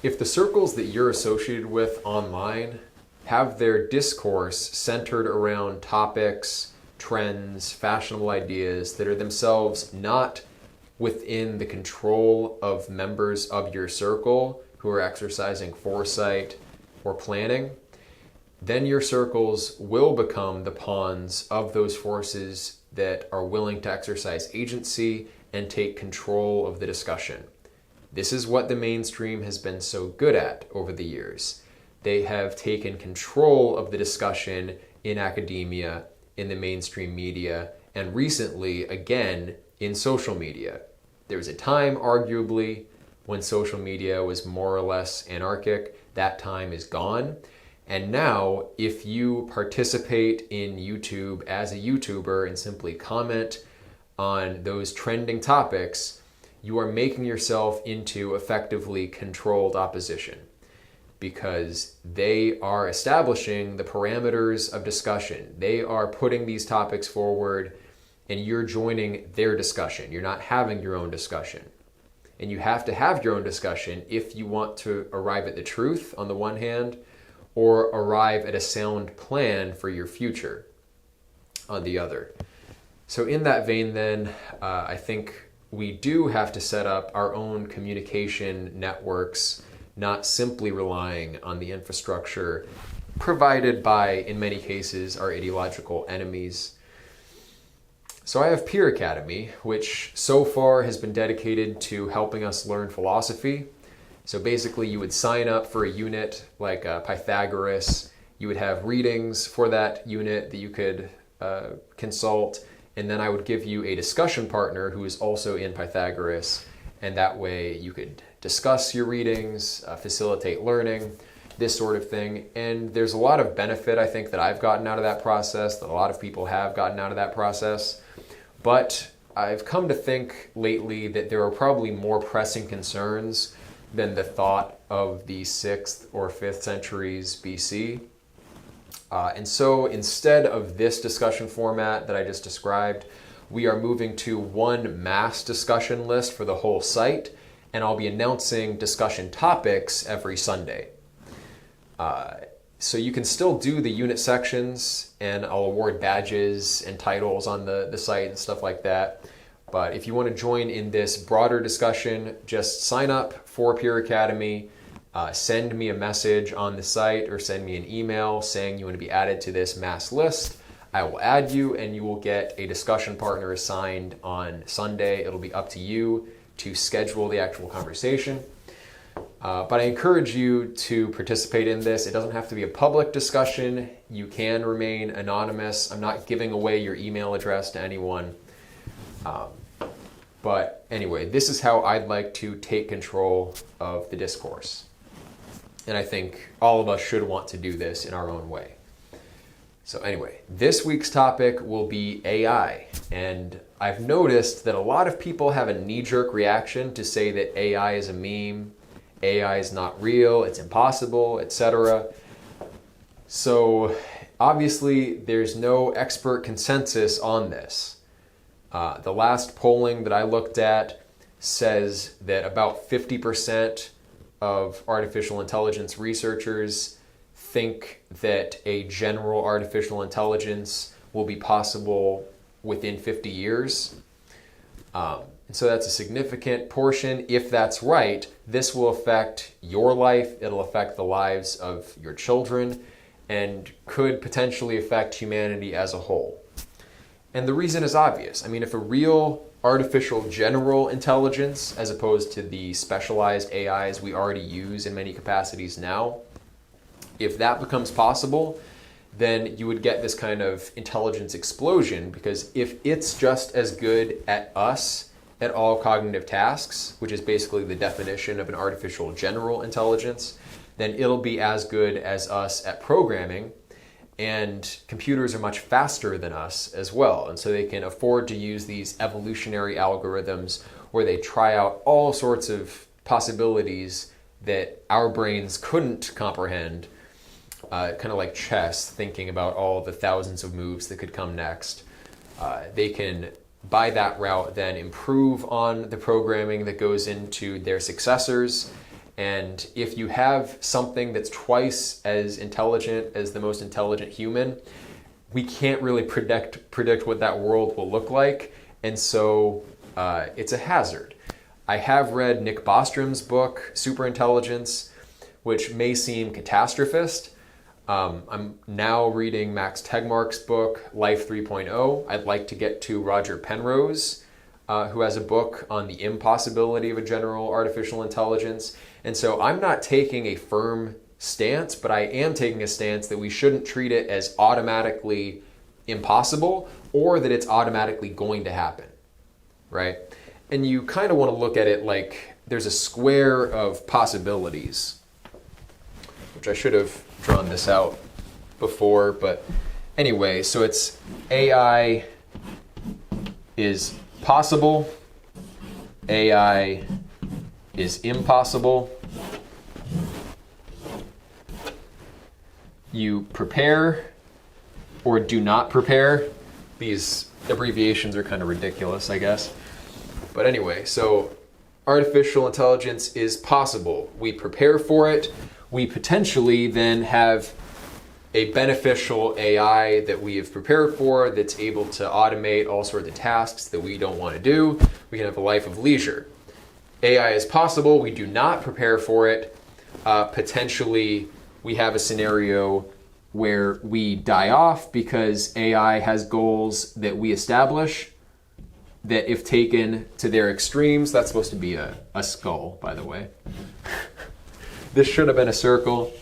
If the circles that you're associated with online have their discourse centered around topics, trends, fashionable ideas that are themselves not within the control of members of your circle who are exercising foresight or planning, then your circles will become the pawns of those forces that are willing to exercise agency and take control of the discussion. This is what the mainstream has been so good at over the years. They have taken control of the discussion in academia, in the mainstream media, and recently, again, in social media. There was a time, arguably, when social media was more or less anarchic. That time is gone. And now, if you participate in YouTube as a YouTuber and simply comment on those trending topics, you are making yourself into effectively controlled opposition, because they are establishing the parameters of discussion. They are putting these topics forward, and you're joining their discussion. You're not having your own discussion. And you have to have your own discussion if you want to arrive at the truth on the one hand, or arrive at a sound plan for your future on the other. So in that vein then, I think we do have to set up our own communication networks, not simply relying on the infrastructure provided by, in many cases, our ideological enemies. So I have Peer Academy, which so far has been dedicated to helping us learn philosophy. So basically you would sign up for a unit like Pythagoras. You would have readings for that unit that you could consult, and then I would give you a discussion partner who is also in Pythagoras, and that way you could discuss your readings, facilitate learning, this sort of thing. And there's a lot of benefit, I think, that I've gotten out of that process, that a lot of people have gotten out of that process. But I've come to think lately that there are probably more pressing concerns than the thought of the 6th or 5th centuries BC. And so instead of this discussion format that I just described, we are moving to one mass discussion list for the whole site, and I'll be announcing discussion topics every Sunday. So you can still do the unit sections, and I'll award badges and titles on the site and stuff like that. But if you want to join in this broader discussion, just sign up for Peer Academy, send me a message on the site or send me an email saying you want to be added to this mass list. I will add you, and you will get a discussion partner assigned on Sunday. It'll be up to you to schedule the actual conversation. But I encourage you to participate in this. It doesn't have to be a public discussion. You can remain anonymous. I'm not giving away your email address to anyone. But anyway, this is how I'd like to take control of the discourse. And I think all of us should want to do this in our own way. So anyway, this week's topic will be AI. And I've noticed that a lot of people have a knee-jerk reaction to say that AI is a meme, AI is not real, it's impossible, etc. So obviously there's no expert consensus on this. The last polling that I looked at says that about 50% of artificial intelligence researchers think that a general artificial intelligence will be possible within 50 years. And so that's a significant portion. If that's right, this will affect your life, it'll affect the lives of your children, and could potentially affect humanity as a whole. And the reason is obvious. I mean, if a real artificial general intelligence, as opposed to the specialized AIs we already use in many capacities now, if that becomes possible, then you would get this kind of intelligence explosion, because if it's just as good at us at all cognitive tasks, which is basically the definition of an artificial general intelligence, then it'll be as good as us at programming. And computers are much faster than us as well. And so they can afford to use these evolutionary algorithms where they try out all sorts of possibilities that our brains couldn't comprehend, kind of like chess, thinking about all the thousands of moves that could come next. They can, by that route, then improve on the programming that goes into their successors And if you have something that's twice as intelligent as the most intelligent human, we can't really predict what that world will look like. And so it's a hazard. I have read Nick Bostrom's book, Superintelligence, which may seem catastrophist. I'm now reading Max Tegmark's book, Life 3.0. I'd like to get to Roger Penrose, who has a book on the impossibility of a general artificial intelligence. And so I'm not taking a firm stance, but I am taking a stance that we shouldn't treat it as automatically impossible or that it's automatically going to happen, right? And you kind of want to look at it like there's a square of possibilities, which I should have drawn this out before, but anyway, so it's AI is possible, AI is impossible, you prepare or do not prepare. These abbreviations are kind of ridiculous, I guess. But anyway, so artificial intelligence is possible. We prepare for it. We potentially then have a beneficial AI that we have prepared for that's able to automate all sorts of tasks that we don't want to do. We can have a life of leisure. AI is possible. We do not prepare for it. Potentially, we have a scenario where we die off because AI has goals that we establish that, if taken to their extremes, that's supposed to be a skull, by the way. This should have been a circle.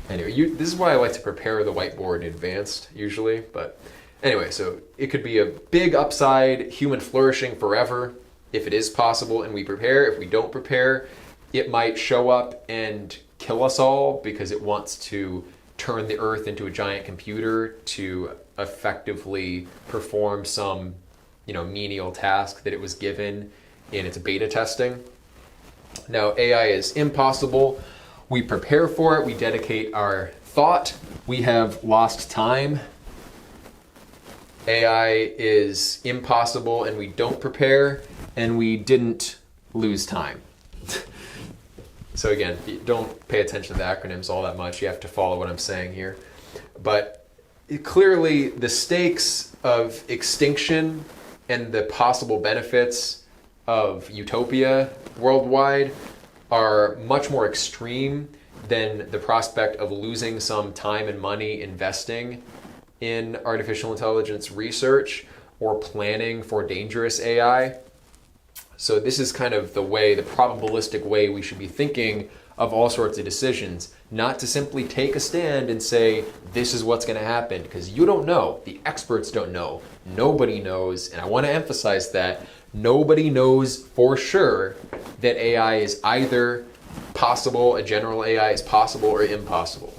Anyway, this is why I like to prepare the whiteboard in advance, usually. But anyway, so it could be a big upside, human flourishing forever, if it is possible and we prepare. If we don't prepare, it might show up and kill us all because it wants to turn the earth into a giant computer to effectively perform some, menial task that it was given in its beta testing. Now, AI is impossible. We prepare for it. We dedicate our thought. We have lost time. AI is impossible and we don't prepare, and we didn't lose time. So again, don't pay attention to the acronyms all that much. You have to follow what I'm saying here. But clearly, the stakes of extinction and the possible benefits of utopia worldwide are much more extreme than the prospect of losing some time and money investing in artificial intelligence research or planning for dangerous AI. So this is kind of the probabilistic way we should be thinking of all sorts of decisions, not to simply take a stand and say, this is what's going to happen, because you don't know. The experts don't know. Nobody knows. And I want to emphasize that nobody knows for sure that AI is either possible, a general AI is possible or impossible.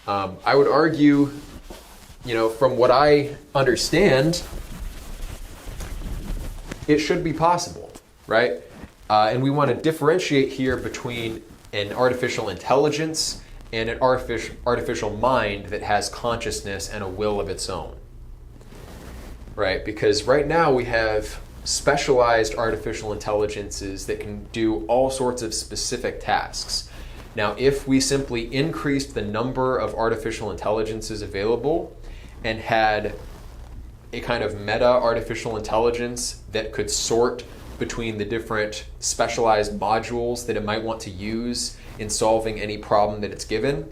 I would argue, from what I understand, it should be possible, right? And we want to differentiate here between an artificial intelligence and an artificial mind that has consciousness and a will of its own, right? Because right now we have specialized artificial intelligences that can do all sorts of specific tasks. Now, if we simply increased the number of artificial intelligences available and had a kind of meta artificial intelligence that could sort between the different specialized modules that it might want to use in solving any problem that it's given,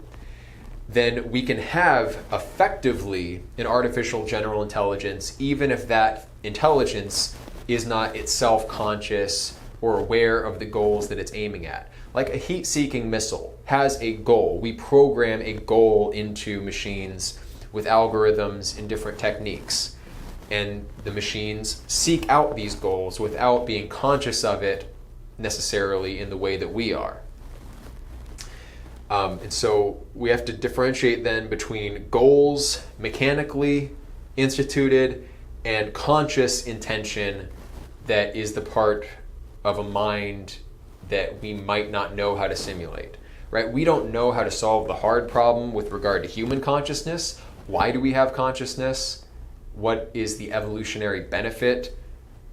then we can have effectively an artificial general intelligence, even if that intelligence is not itself conscious or aware of the goals that it's aiming at. Like a heat-seeking missile has a goal. We program a goal into machines with algorithms and different techniques. And the machines seek out these goals without being conscious of it necessarily in the way that we are. And so we have to differentiate then between goals mechanically instituted and conscious intention that is the part of a mind that we might not know how to simulate, right? We don't know how to solve the hard problem with regard to human consciousness. Why do we have consciousness? What is the evolutionary benefit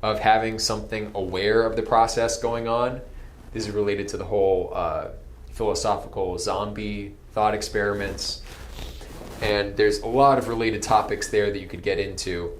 of having something aware of the process going on? This is related to the whole philosophical zombie thought experiments. And there's a lot of related topics there that you could get into.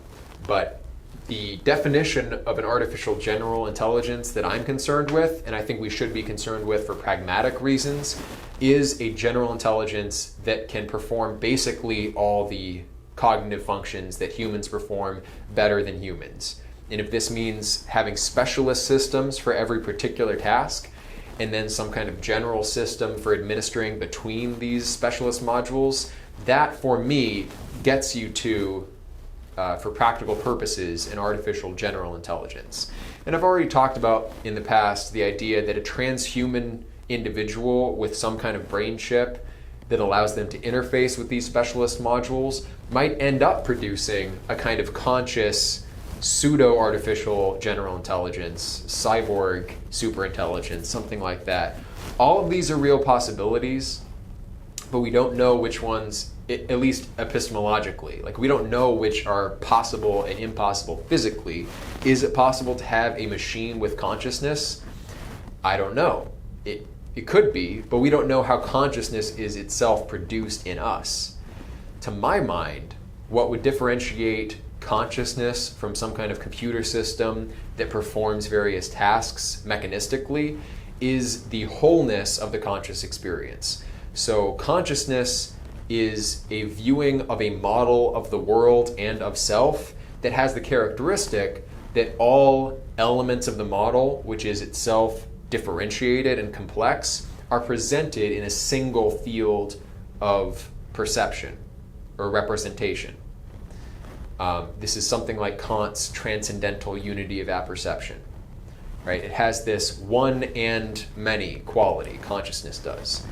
But the definition of an artificial general intelligence that I'm concerned with, and I think we should be concerned with for pragmatic reasons, is a general intelligence that can perform basically all the cognitive functions that humans perform better than humans. And if this means having specialist systems for every particular task, and then some kind of general system for administering between these specialist modules, that for me gets you to, for practical purposes, an artificial general intelligence. And I've already talked about in the past the idea that a transhuman individual with some kind of brain chip that allows them to interface with these specialist modules might end up producing a kind of conscious pseudo-artificial general intelligence, cyborg superintelligence, something like that. All of these are real possibilities, but we don't know which ones, at least epistemologically, like we don't know which are possible and impossible physically. Is it possible to have a machine with consciousness? I don't know. It could be, but we don't know how consciousness is itself produced in us. To my mind, what would differentiate consciousness from some kind of computer system that performs various tasks mechanistically is the wholeness of the conscious experience. So consciousness is a viewing of a model of the world and of self that has the characteristic that all elements of the model, which is itself differentiated and complex, are presented in a single field of perception or representation. This is something like Kant's transcendental unity of apperception, right? It has this one and many quality, consciousness does.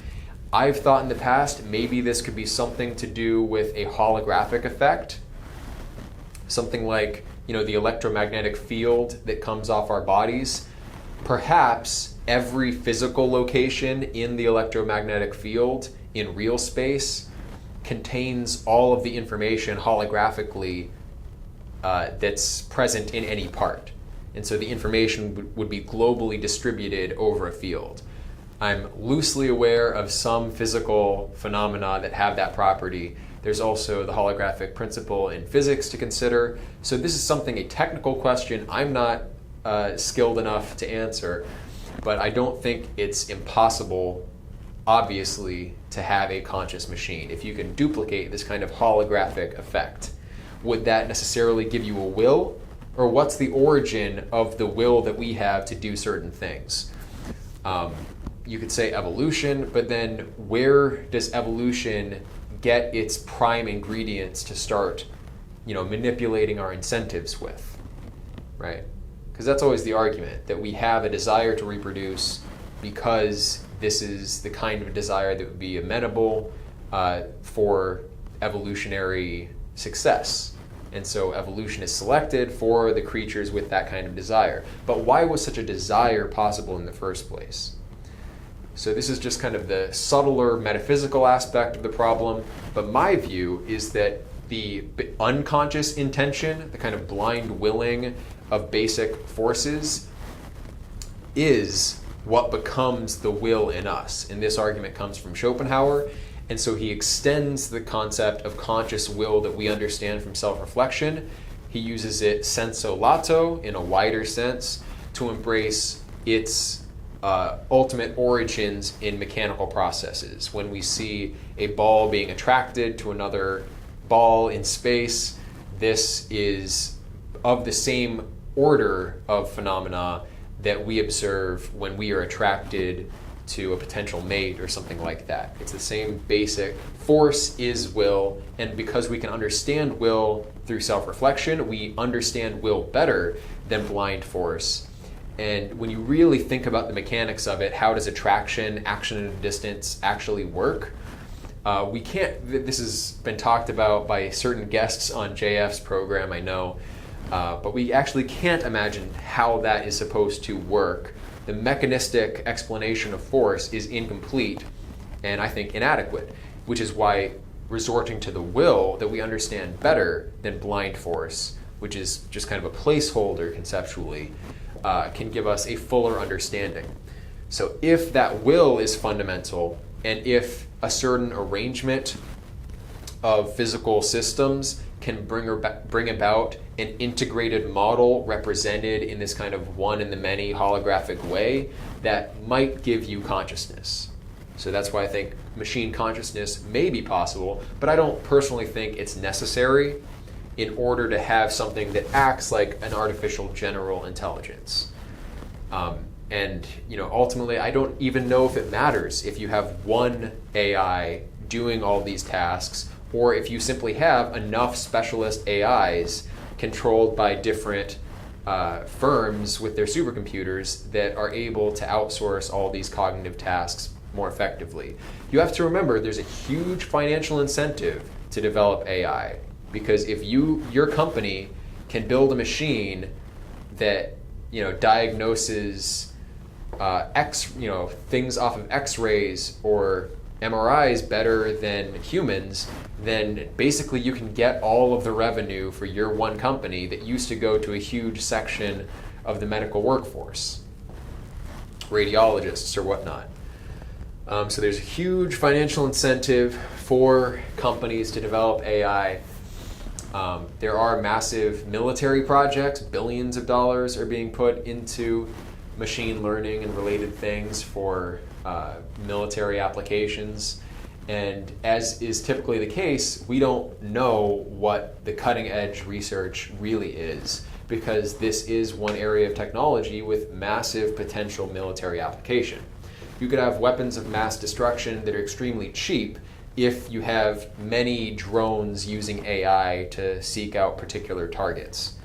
I've thought in the past maybe this could be something to do with a holographic effect, something like, the electromagnetic field that comes off our bodies. Perhaps every physical location in the electromagnetic field in real space contains all of the information holographically that's present in any part. And so the information would be globally distributed over a field. I'm loosely aware of some physical phenomena that have that property. There's also the holographic principle in physics to consider. So this is something, a technical question I'm not skilled enough to answer, but I don't think it's impossible, obviously, to have a conscious machine. If you can duplicate this kind of holographic effect, would that necessarily give you a will? Or what's the origin of the will that we have to do certain things? You could say evolution, but then where does evolution get its prime ingredients to start, manipulating our incentives with, right? Because that's always the argument, that we have a desire to reproduce because this is the kind of desire that would be amenable for evolutionary success. And so evolution is selected for the creatures with that kind of desire. But why was such a desire possible in the first place? So this is just kind of the subtler metaphysical aspect of the problem. But my view is that the unconscious intention, the kind of blind willing of basic forces, is what becomes the will in us. And this argument comes from Schopenhauer. And so he extends the concept of conscious will that we understand from self-reflection. He uses it senso lato in a wider sense to embrace its ultimate origins in mechanical processes. When we see a ball being attracted to another ball in space, this is of the same order of phenomena that we observe when we are attracted to a potential mate or something like that. It's the same basic force is will, and because we can understand will through self-reflection, we understand will better than blind force. And when you really think about the mechanics of it, how does attraction, action at a distance actually work? We can't, this has been talked about by certain guests on JF's program, I know, but we actually can't imagine how that is supposed to work. The mechanistic explanation of force is incomplete and I think inadequate, which is why resorting to the will that we understand better than blind force, which is just kind of a placeholder conceptually, can give us a fuller understanding. So if that will is fundamental, and if a certain arrangement of physical systems can bring about an integrated model represented in this kind of one in the many holographic way, that might give you consciousness. So that's why I think machine consciousness may be possible, but I don't personally think it's necessary in order to have something that acts like an artificial general intelligence. And ultimately, I don't even know if it matters if you have one AI doing all these tasks, or if you simply have enough specialist AIs controlled by different firms with their supercomputers that are able to outsource all these cognitive tasks more effectively. You have to remember there's a huge financial incentive to develop AI, because if your company can build a machine that diagnoses things off of X-rays or MRIs better than humans, then basically you can get all of the revenue for your one company that used to go to a huge section of the medical workforce, radiologists or whatnot. So there's a huge financial incentive for companies to develop AI. There are massive military projects, billions of dollars are being put into machine learning and related things for military applications. And as is typically the case, we don't know what the cutting edge research really is, because this is one area of technology with massive potential military application. You could have weapons of mass destruction that are extremely cheap if you have many drones using AI to seek out particular targets.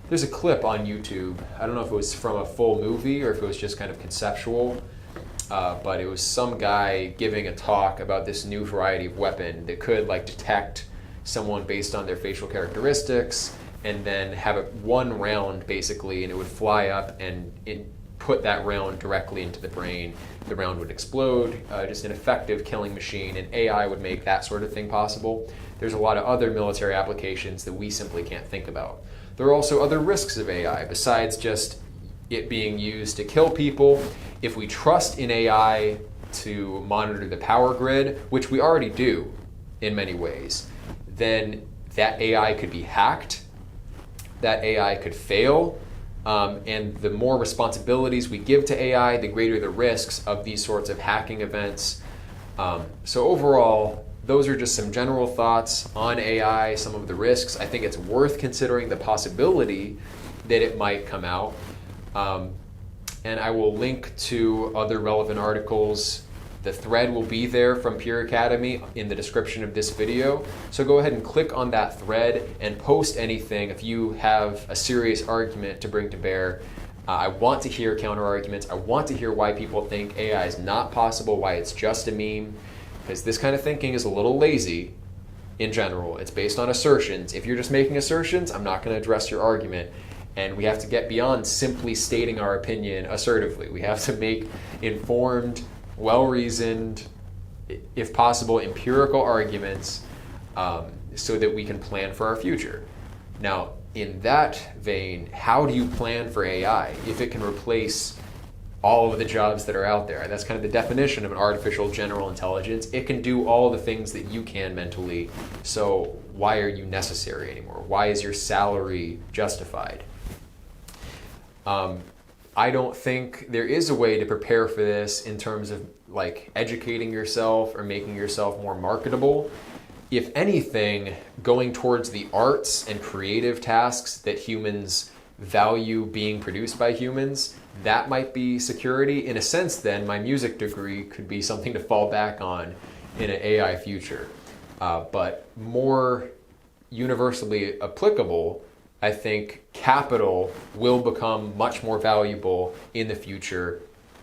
There's a clip on YouTube. I don't know if it was from a full movie or if it was just kind of conceptual, but it was some guy giving a talk about this new variety of weapon that could detect someone based on their facial characteristics, and then have one round basically, and it would fly up and put that round directly into the brain. The round would explode, just an effective killing machine, and AI would make that sort of thing possible. There's a lot of other military applications that we simply can't think about. There are also other risks of AI besides just it being used to kill people. If we trust in AI to monitor the power grid, which we already do in many ways, then that AI could be hacked, that AI could fail, and the more responsibilities we give to AI, the greater the risks of these sorts of hacking events. So overall, those are just some general thoughts on AI, some of the risks. I think it's worth considering the possibility that it might come out. And I will link to other relevant articles. The thread will be there from Pure Academy in the description of this video. So go ahead and click on that thread and post anything if you have a serious argument to bring to bear. I want to hear counter arguments. I want to hear why people think AI is not possible, why it's just a meme. Because this kind of thinking is a little lazy in general. It's based on assertions. If you're just making assertions, I'm not going to address your argument. And we have to get beyond simply stating our opinion assertively. We have to make informed, well-reasoned, if possible, empirical arguments so that we can plan for our future. Now, in that vein, how do you plan for AI if it can replace all of the jobs that are out there? That's kind of the definition of an artificial general intelligence. It can do all the things that you can mentally, so why are you necessary anymore? Why is your salary justified? I don't think there is a way to prepare for this in terms of educating yourself or making yourself more marketable. If anything, going towards the arts and creative tasks that humans value being produced by humans, that might be security. In a sense, then, my music degree could be something to fall back on in an AI future. But more universally applicable, I think capital will become much more valuable in the future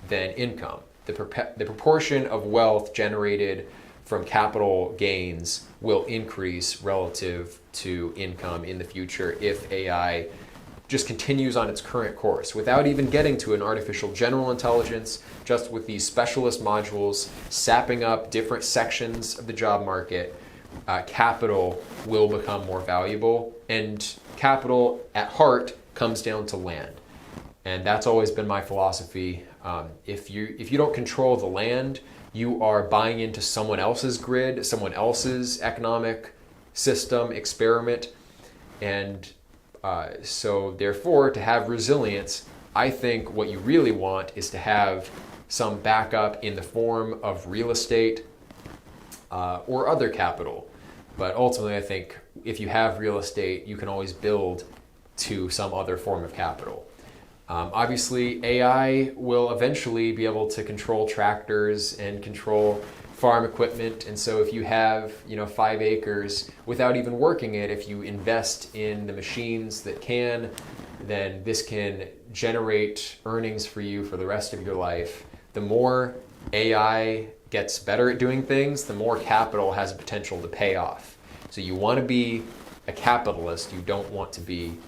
than income. The proportion of wealth generated from capital gains will increase relative to income in the future if AI just continues on its current course without even getting to an artificial general intelligence, just with these specialist modules sapping up different sections of the job market. Capital will become more valuable, and capital at heart comes down to land. And that's always been my philosophy. If you don't control the land, you are buying into someone else's grid, someone else's economic system experiment, and so therefore, to have resilience, I think what you really want is to have some backup in the form of real estate or other capital. But ultimately, I think if you have real estate, you can always build to some other form of capital. Obviously, AI will eventually be able to control tractors and control farm equipment. And so if you have 5 acres without even working it, if you invest in the machines that can, then this can generate earnings for you for the rest of your life. The more AI gets better at doing things, the more capital has a potential to pay off. So you want to be a capitalist. You don't want to be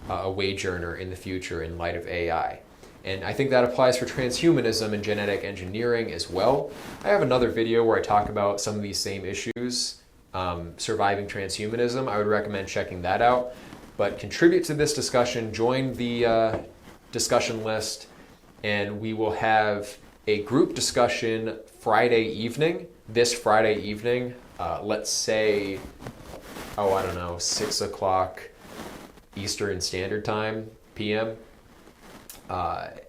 a wage earner in the future in light of AI. And I think that applies for transhumanism and genetic engineering as well. I have another video where I talk about some of these same issues, surviving transhumanism. I would recommend checking that out. But contribute to this discussion, join the discussion list, and we will have a group discussion Friday evening, this Friday evening, let's say, 6 o'clock Eastern Standard Time, PM.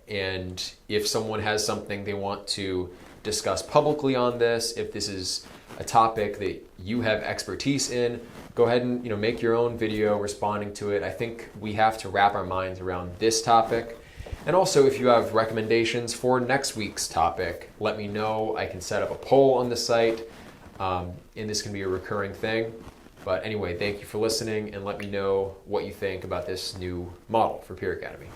And if someone has something they want to discuss publicly on this, if this is a topic that you have expertise in, go ahead and make your own video responding to it. I think we have to wrap our minds around this topic. And also, if you have recommendations for next week's topic, let me know. I can set up a poll on the site, and this can be a recurring thing. But anyway, thank you for listening, and let me know what you think about this new model for Peer Academy.